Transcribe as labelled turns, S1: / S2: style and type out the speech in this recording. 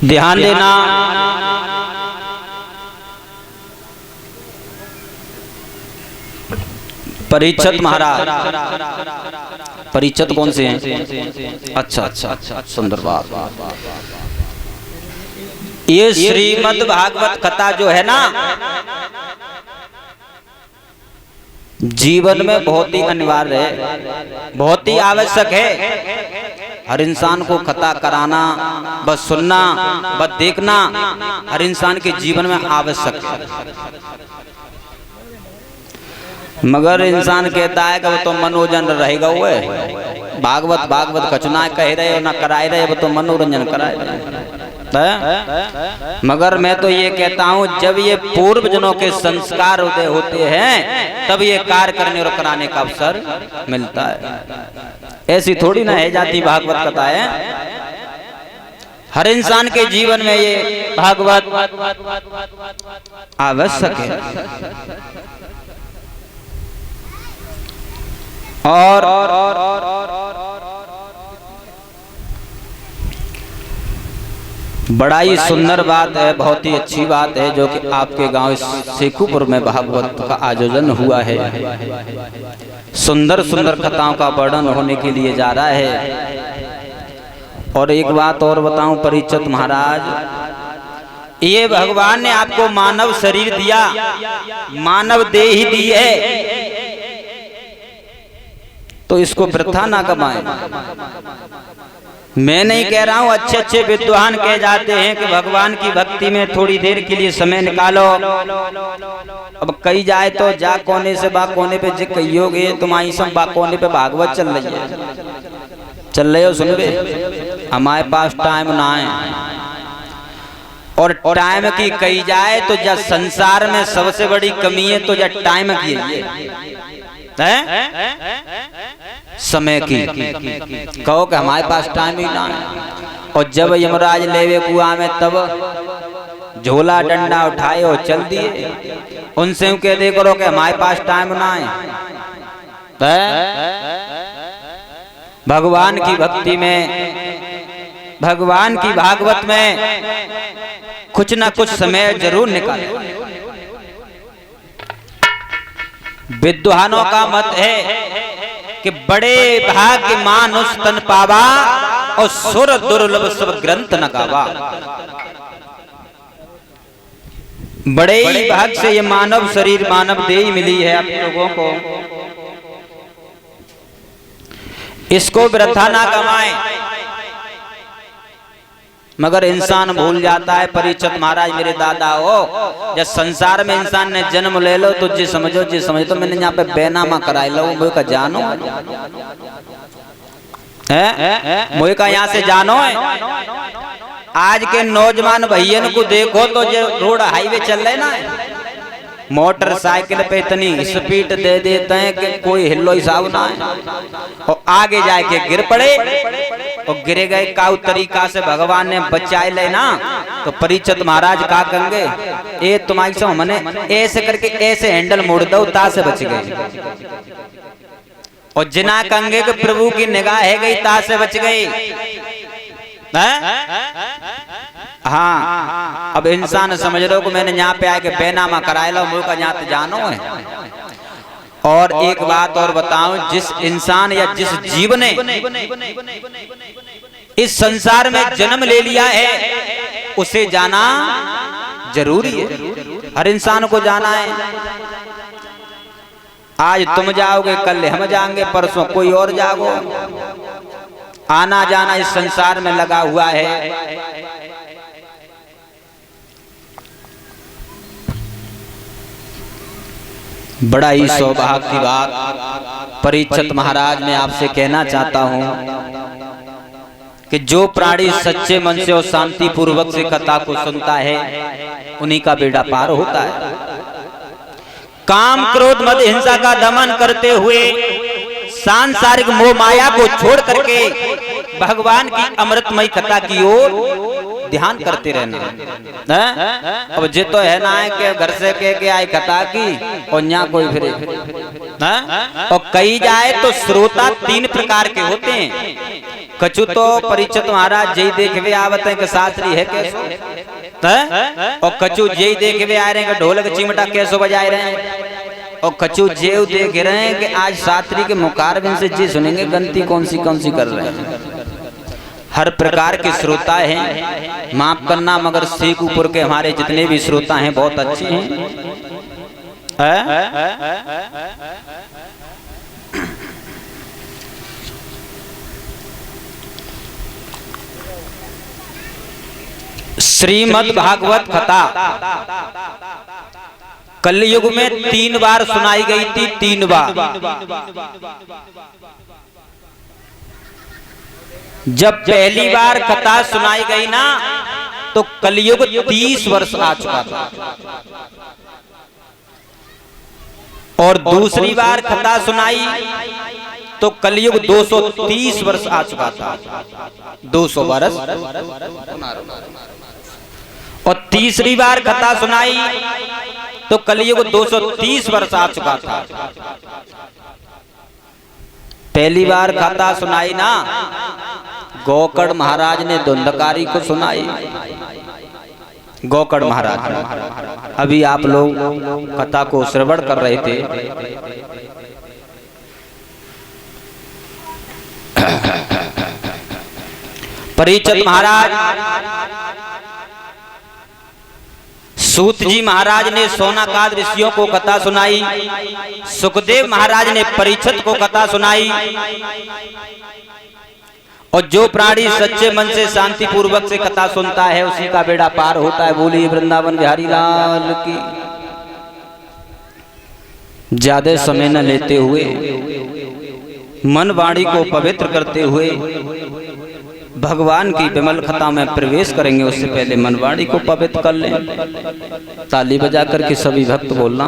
S1: ध्यान देना, परीक्षित महाराज। परीक्षित कौन से हैं? अच्छा अच्छा अच्छा, सुंदर बात। ये श्रीमद् भागवत कथा जो है ना, जीवन में बहुत ही अनिवार्य है, बहुत ही आवश्यक है। हर इंसान को कथा कराना, बस सुनना, बस देखना हर इंसान के जीवन में आवश्यक है। मगर इंसान कहता है कि वो तो मनोरंजन रहेगा, वो भागवत भागवत कचना कह रहे हो ना कराए रहे, वो तो मनोरंजन कराए रहे। मगर मैं तो ये कहता हूँ, जब ये पूर्व जनों के संस्कार उदय होते हैं तब ये कार्य करने और कराने का अवसर मिलता है। ऐसी थोड़ी ना है जाती भागवत कथा है। हर इंसान के जीवन में ये भागवत आवश्यक है। और बड़ा ही सुंदर बात है, बहुत ही अच्छी बात है जो कि आपके गांव शेखुपुर में भागवत का आयोजन हुआ है। सुंदर सुंदर कथाओं का वर्णन होने के लिए जा रहा है। और एक बात और बताऊं परीक्षित महाराज, ये भगवान ने आपको मानव शरीर दिया, मानव देह दी है, तो इसको वृथा ना कमाएं। मैं नहीं कह रहा हूँ, अच्छे अच्छे विद्वान कह जाते हैं कि भगवान की भक्ति में थोड़ी देर के लिए समय निकालो। अब कही जाए तो जा कोने से बा कोने पे जे कहियोगे तुम आई सब बा कोने पे भागवत चल रही है, चल रहे हो सुन बे, हमारे पास टाइम ना है। और टाइम की कही जाए तो जब संसार में सबसे बड़ी कमी है तो जब टाइम की है, समय की। कहो कि हमारे पास टाइम ही ना है। और जब यमराज लेवे कुआं में तब झोला डंडा उठाए और चल दिए, उनसे कह दे करो कि हमारे पास टाइम ना है। भगवान की भक्ति में, भगवान की भागवत में कुछ ना कुछ समय जरूर निकाले। विद्वानों का मत है कि बड़े भाग्य मानुष तन पावा और सुर दुर्लभ सब ग्रंथ न गावा। बड़े ही भाग्य से ये मानव शरीर, मानव देह मिली है आप लोगों को, इसको वृथा ना कमाएं। मगर इंसान भूल जाता है। परीक्षित महाराज मेरे दादा हो, जब संसार में इंसान ने जन्म ले लो तो जी समझो तो मैंने यहाँ पे बेनामा कराए लो, मुझे का जानो है, मुझे का यहाँ से जानो है। आज के नौजवान भैया को देखो तो जो रोड हाईवे चल रहे ना, मोटरसाइकिल पे इतनी स्पीड दे देते हैं कि कोई हिलो हिसाब ना है, और आगे जाके गिर पड़े और गिरे गए। काउ तरीका से भगवान ने बचाए ले ना, तो परीक्षित महाराज का कहेंगे, ए तुम्हारी से हमने ऐसे करके ऐसे हैंडल मोड़ दो ता से बच गए। और जिना कहेंगे कि प्रभु की निगाह है गई ता से बच गई। हाँ, अब इंसान समझ लो कि मैंने यहाँ पे आके बेनामा कराए लो, मुझे का यहाँ जानो है। और एक बात और बताऊं, जिस इंसान या जिस जीव ने इस संसार में जन्म ले लिया है उसे जाना जरूरी है। हर इंसान को जाना है। आज तुम जाओगे, कल हम जाएंगे, परसों कोई और जाओगे। आना जाना इस संसार में लगा हुआ है। बड़ा ही सौभाग्य की बात परीक्षित महाराज मैं आपसे कहना चाहता हूं कि जो प्राणी सच्चे मन से और शांति पूर्वक से कथा को सुनता है उन्हीं का बेड़ा पार होता है। काम क्रोध मद हिंसा का दमन करते हुए सांसारिक मोह माया को छोड़ करके भगवान की अमृतमयी कथा की ओर ध्यान करते रहना है। अब जे तो है ना है कि घर से के आए कथा की और यहाँ कोई फिर और कही जाए तो श्रोता 3 प्रकार के होते हैं। कछु तो परिचित महाराज जय देखवे आवत है कि शास्त्री है कैसे, और कछु जय देखवे आ रहे हैं कि ढोलक चिमटा कैसे बजाए रहे हैं, और कछु जेव देख रहे हैं कि आज शास्त्री के मुकाबले से जी सुनेंगे गलती कौन सी कर रहे हैं। हर प्रकार के श्रोता हैं, माफ करना मगर शेखपुर के हमारे जितने भी श्रोता हैं बहुत अच्छे हैं। श्रीमद् भागवत कथा कलयुग में 3 बार सुनाई गई थी, 3 बार। जब पहली बार कथा सुनाई गई ना तो कलयुग 30 वर्ष आ चुका था, और दूसरी बार कथा सुनाई तो कलयुग 230 वर्ष आ चुका था, 200 वर्ष। और तीसरी बार कथा सुनाई तो कलयुग 230 वर्ष आ चुका था। पहली बार कथा सुनाई ना गोकर्ण महाराज ने धुंधकारी को सुनाई, गोकर्ण महाराज। अभी आप लोग कथा को श्रवण कर रहे थे। परिचित महाराज सूत जी महाराज ने सोनाकाद ऋषियों को कथा सुनाई, सुखदेव महाराज ने परीक्षित को कथा सुनाई। और जो प्राणी सच्चे मन से शांति पूर्वक से कथा सुनता है उसी का बेड़ा पार होता है। बोलिए वृंदावन बिहारी लाल की। ज्यादा समय न लेते हुए मन वाणी को पवित्र करते हुए भगवान की विमल कथा में प्रवेश करेंगे। उससे पहले मनवाणी को पवित्र कर लें। ताली बजा करके सभी भक्त बोलना।